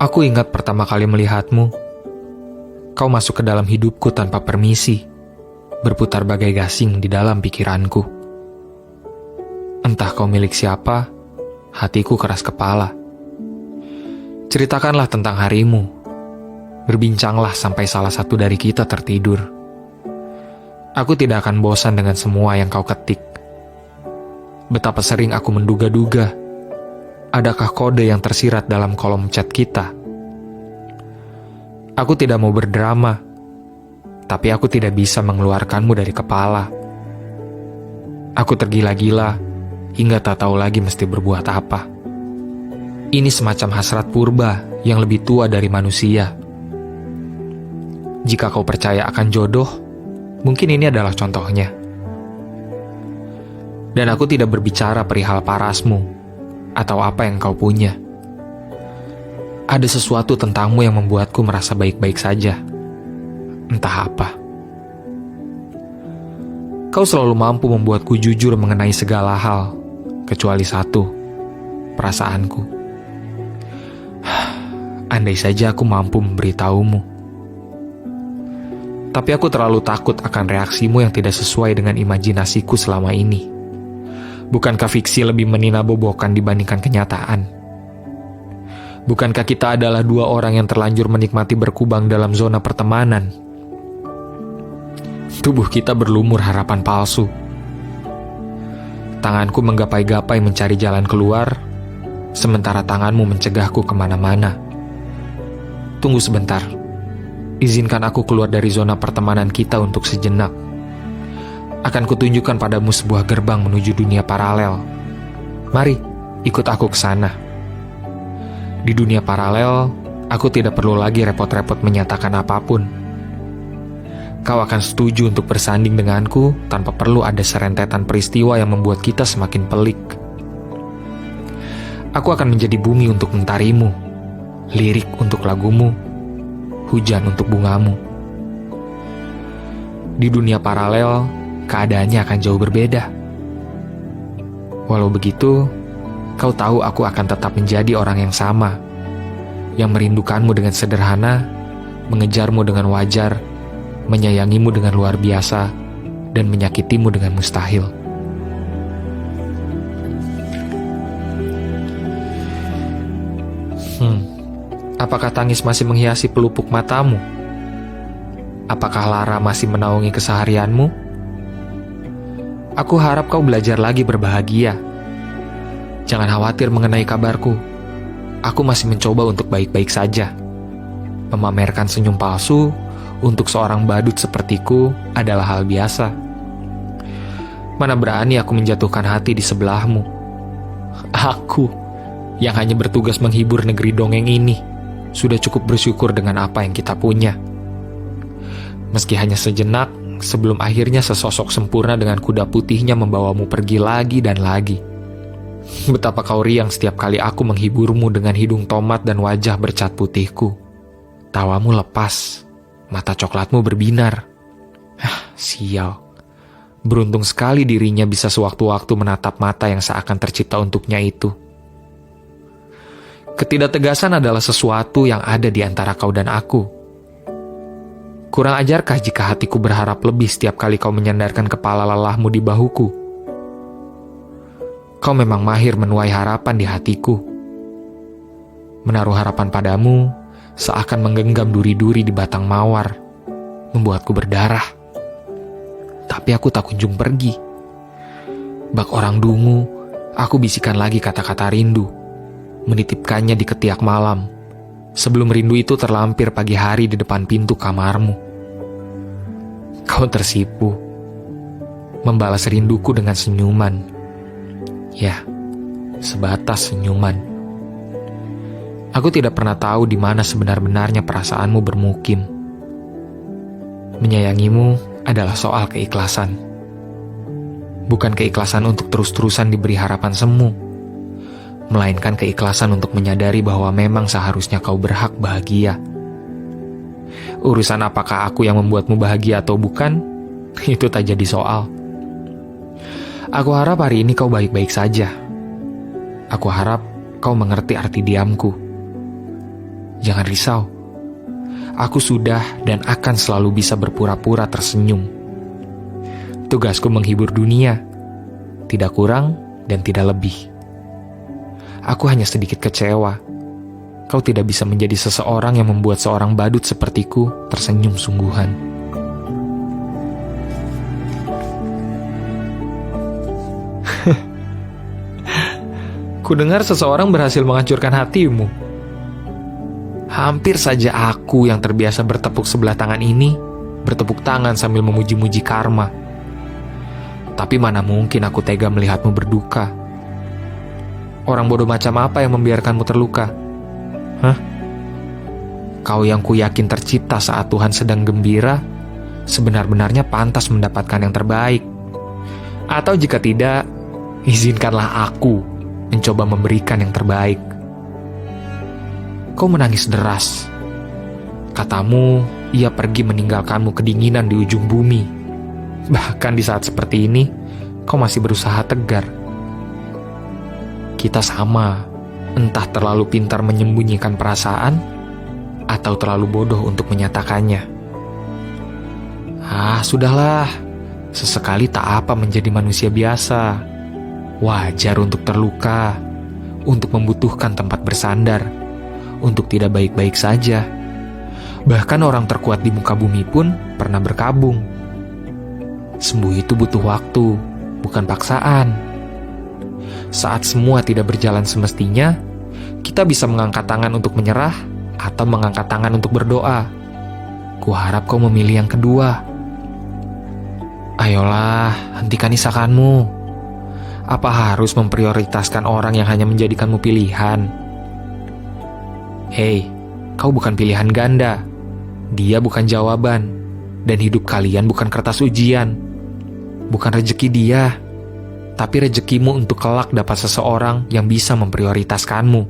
Aku ingat pertama kali melihatmu. Kau masuk ke dalam hidupku tanpa permisi, berputar bagai gasing di dalam pikiranku. Entah kau milik siapa, hatiku keras kepala. Ceritakanlah tentang harimu. Berbincanglah sampai salah satu dari kita tertidur. Aku tidak akan bosan dengan semua yang kau ketik. Betapa sering aku menduga-duga, adakah kode yang tersirat dalam kolom chat kita? Aku tidak mau berdrama, tapi aku tidak bisa mengeluarkanmu dari kepala. Aku tergila-gila, hingga tak tahu lagi mesti berbuat apa. Ini semacam hasrat purba yang lebih tua dari manusia. Jika kau percaya akan jodoh, mungkin ini adalah contohnya. Dan aku tidak berbicara perihal parasmu, atau apa yang kau punya. Ada sesuatu tentangmu yang membuatku merasa baik-baik saja. Entah apa. Kau selalu mampu membuatku jujur mengenai segala hal, kecuali satu, perasaanku. Andai saja aku mampu memberitahumu. Tapi aku terlalu takut akan reaksimu yang tidak sesuai dengan imajinasiku selama ini. Bukankah fiksi lebih meninabobokan dibandingkan kenyataan? Bukankah kita adalah dua orang yang terlanjur menikmati berkubang dalam zona pertemanan? Tubuh kita berlumur harapan palsu. Tanganku menggapai-gapai mencari jalan keluar, sementara tanganmu mencegahku kemana-mana. Tunggu sebentar. Izinkan aku keluar dari zona pertemanan kita untuk sejenak. Akan kutunjukkan padamu sebuah gerbang menuju dunia paralel. Mari, ikut aku ke sana. Di dunia paralel, aku tidak perlu lagi repot-repot menyatakan apapun. Kau akan setuju untuk bersanding denganku tanpa perlu ada serentetan peristiwa yang membuat kita semakin pelik. Aku akan menjadi bumi untuk mentarimu, lirik untuk lagumu, hujan untuk bungamu. Di dunia paralel, keadaannya akan jauh berbeda. Walau begitu, kau tahu aku akan tetap menjadi orang yang sama, yang merindukanmu dengan sederhana, mengejarmu dengan wajar, menyayangimu dengan luar biasa, dan menyakitimu dengan mustahil. Apakah tangis masih menghiasi pelupuk matamu? Apakah lara masih menaungi keseharianmu? Aku harap kau belajar lagi berbahagia. Jangan khawatir mengenai kabarku. Aku masih mencoba untuk baik-baik saja. Memamerkan senyum palsu untuk seorang badut sepertiku adalah hal biasa. Mana berani aku menjatuhkan hati di sebelahmu. Aku yang hanya bertugas menghibur negeri dongeng ini sudah cukup bersyukur dengan apa yang kita punya. Meski hanya sejenak, sebelum akhirnya sesosok sempurna dengan kuda putihnya membawamu pergi lagi dan lagi. Betapa kau riang setiap kali aku menghiburmu dengan hidung tomat dan wajah bercat putihku. Tawamu lepas, mata coklatmu berbinar. Sial. Beruntung sekali dirinya bisa sewaktu-waktu menatap mata yang seakan tercipta untuknya itu. Ketidaktegasan adalah sesuatu yang ada di antara kau dan aku. Kurang ajarkah jika hatiku berharap lebih setiap kali kau menyandarkan kepala lelahmu di bahuku? Kau memang mahir menuai harapan di hatiku. Menaruh harapan padamu seakan menggenggam duri-duri di batang mawar, membuatku berdarah. Tapi aku tak kunjung pergi. Bak orang dungu, aku bisikan lagi kata-kata rindu, menitipkannya di ketiak malam, sebelum rindu itu terlampir pagi hari di depan pintu kamarmu. Kau tersipu, membalas rinduku dengan senyuman. Ya, sebatas senyuman. Aku tidak pernah tahu di mana sebenar-benarnya perasaanmu bermukim. Menyayangimu adalah soal keikhlasan. Bukan keikhlasan untuk terus-terusan diberi harapan semu, melainkan keikhlasan untuk menyadari bahwa memang seharusnya kau berhak bahagia. Urusan apakah aku yang membuatmu bahagia atau bukan, itu tak jadi soal. Aku harap hari ini kau baik-baik saja. Aku harap kau mengerti arti diamku. jangan risau. Aku sudah dan akan selalu bisa berpura-pura tersenyum. Tugasku menghibur dunia, tidak kurang dan tidak lebih. Aku hanya sedikit kecewa. Kau tidak bisa menjadi seseorang yang membuat seorang badut sepertiku tersenyum sungguhan. Kudengar seseorang berhasil menghancurkan hatimu. Hampir saja aku yang terbiasa bertepuk sebelah tangan ini bertepuk tangan sambil memuji-muji karma. Tapi mana mungkin aku tega melihatmu berduka. Orang bodoh macam apa yang membiarkanmu terluka? Hah? Kau yang kuyakin tercipta saat Tuhan sedang gembira, sebenar-benarnya pantas mendapatkan yang terbaik. Atau jika tidak, izinkanlah aku mencoba memberikan yang terbaik. Kau menangis deras. Katamu, ia pergi meninggalkanmu kedinginan di ujung bumi. Bahkan di saat seperti ini, kau masih berusaha tegar. Kita sama, entah terlalu pintar menyembunyikan perasaan, atau terlalu bodoh untuk menyatakannya. Sudahlah. Sesekali tak apa menjadi manusia biasa. Wajar untuk terluka, untuk membutuhkan tempat bersandar, untuk tidak baik-baik saja. Bahkan orang terkuat di muka bumi pun pernah berkabung. Sembuh itu butuh waktu, bukan paksaan. Saat semua tidak berjalan semestinya, kita bisa mengangkat tangan untuk menyerah atau mengangkat tangan untuk berdoa. Kuharap kau memilih yang kedua. Ayolah, hentikan isakanmu. Apa harus memprioritaskan orang yang hanya menjadikanmu pilihan? Hei, kau bukan pilihan ganda. Dia bukan jawaban. Dan hidup kalian bukan kertas ujian. Bukan rejeki dia, tapi rejekimu untuk kelak dapat seseorang yang bisa memprioritaskanmu.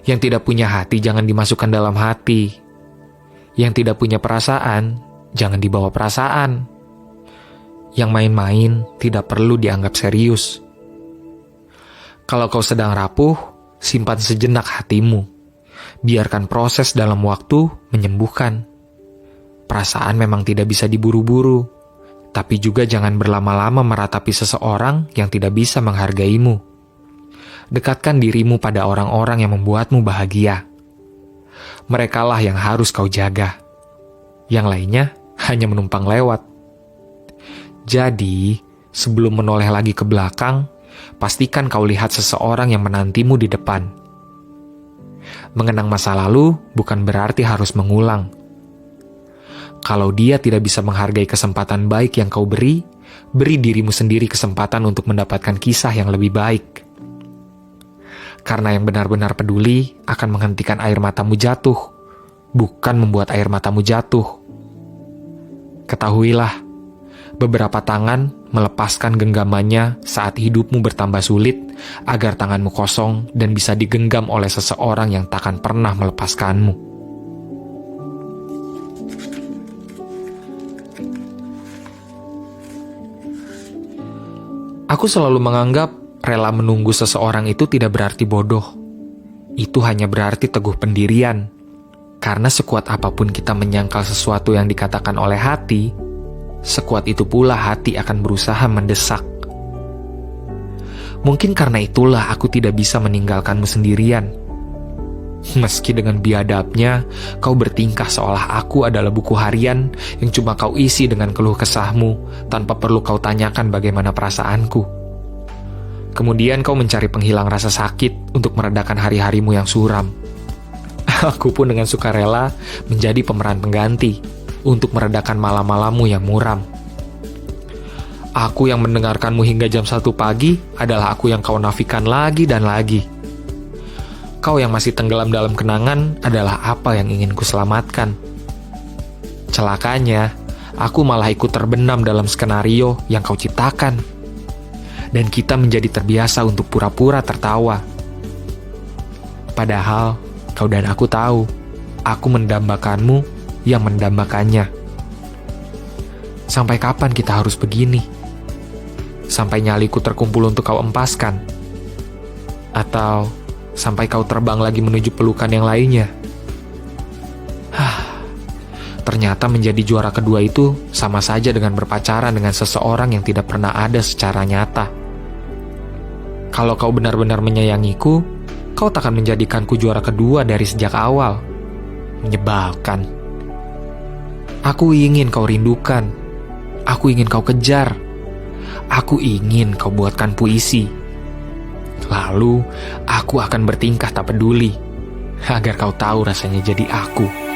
Yang tidak punya hati jangan dimasukkan dalam hati. Yang tidak punya perasaan, jangan dibawa perasaan. Yang main-main tidak perlu dianggap serius. Kalau kau sedang rapuh, simpan sejenak hatimu. Biarkan proses dalam waktu menyembuhkan. Perasaan memang tidak bisa diburu-buru, tapi juga jangan berlama-lama meratapi seseorang yang tidak bisa menghargaimu. Dekatkan dirimu pada orang-orang yang membuatmu bahagia. Merekalah yang harus kau jaga. Yang lainnya hanya menumpang lewat. Jadi, sebelum menoleh lagi ke belakang, pastikan kau lihat seseorang yang menantimu di depan. Mengenang masa lalu bukan berarti harus mengulang. Kalau dia tidak bisa menghargai kesempatan baik yang kau beri dirimu sendiri kesempatan untuk mendapatkan kisah yang lebih baik. Karena yang benar-benar peduli akan menghentikan air matamu jatuh, bukan membuat air matamu jatuh. Ketahuilah, beberapa tangan melepaskan genggamannya saat hidupmu bertambah sulit agar tanganmu kosong dan bisa digenggam oleh seseorang yang takkan pernah melepaskanmu. Aku selalu menganggap rela menunggu seseorang itu tidak berarti bodoh. Itu hanya berarti teguh pendirian. Karena sekuat apapun kita menyangkal sesuatu yang dikatakan oleh hati, sekuat itu pula hati akan berusaha mendesak. Mungkin karena itulah aku tidak bisa meninggalkanmu sendirian. Meski dengan biadabnya, kau bertingkah seolah aku adalah buku harian yang cuma kau isi dengan keluh kesahmu tanpa perlu kau tanyakan bagaimana perasaanku. Kemudian kau mencari penghilang rasa sakit untuk meredakan hari-harimu yang suram. Aku pun dengan sukarela menjadi pemeran pengganti untuk meredakan malam-malammu yang muram. Aku yang mendengarkanmu hingga jam 1 pagi adalah aku yang kau nafikan lagi dan lagi. Kau yang masih tenggelam dalam kenangan adalah apa yang ingin kuselamatkan. Celakanya, aku malah ikut terbenam dalam skenario yang kau ciptakan. Dan kita menjadi terbiasa untuk pura-pura tertawa. Padahal, kau dan aku tahu, aku mendambakanmu yang mendambakannya. Sampai kapan kita harus begini? Sampai nyaliku terkumpul untuk kau empaskan? Atau sampai kau terbang lagi menuju pelukan yang lainnya. Ternyata menjadi juara kedua itu sama saja dengan berpacaran dengan seseorang yang tidak pernah ada secara nyata. Kalau kau benar-benar menyayangiku, kau takkan menjadikanku juara kedua dari sejak awal. Menyebalkan. Aku ingin kau rindukan. Aku ingin kau kejar. Aku ingin kau buatkan puisi. Lalu, aku akan bertingkah tak peduli, agar kau tahu rasanya jadi aku.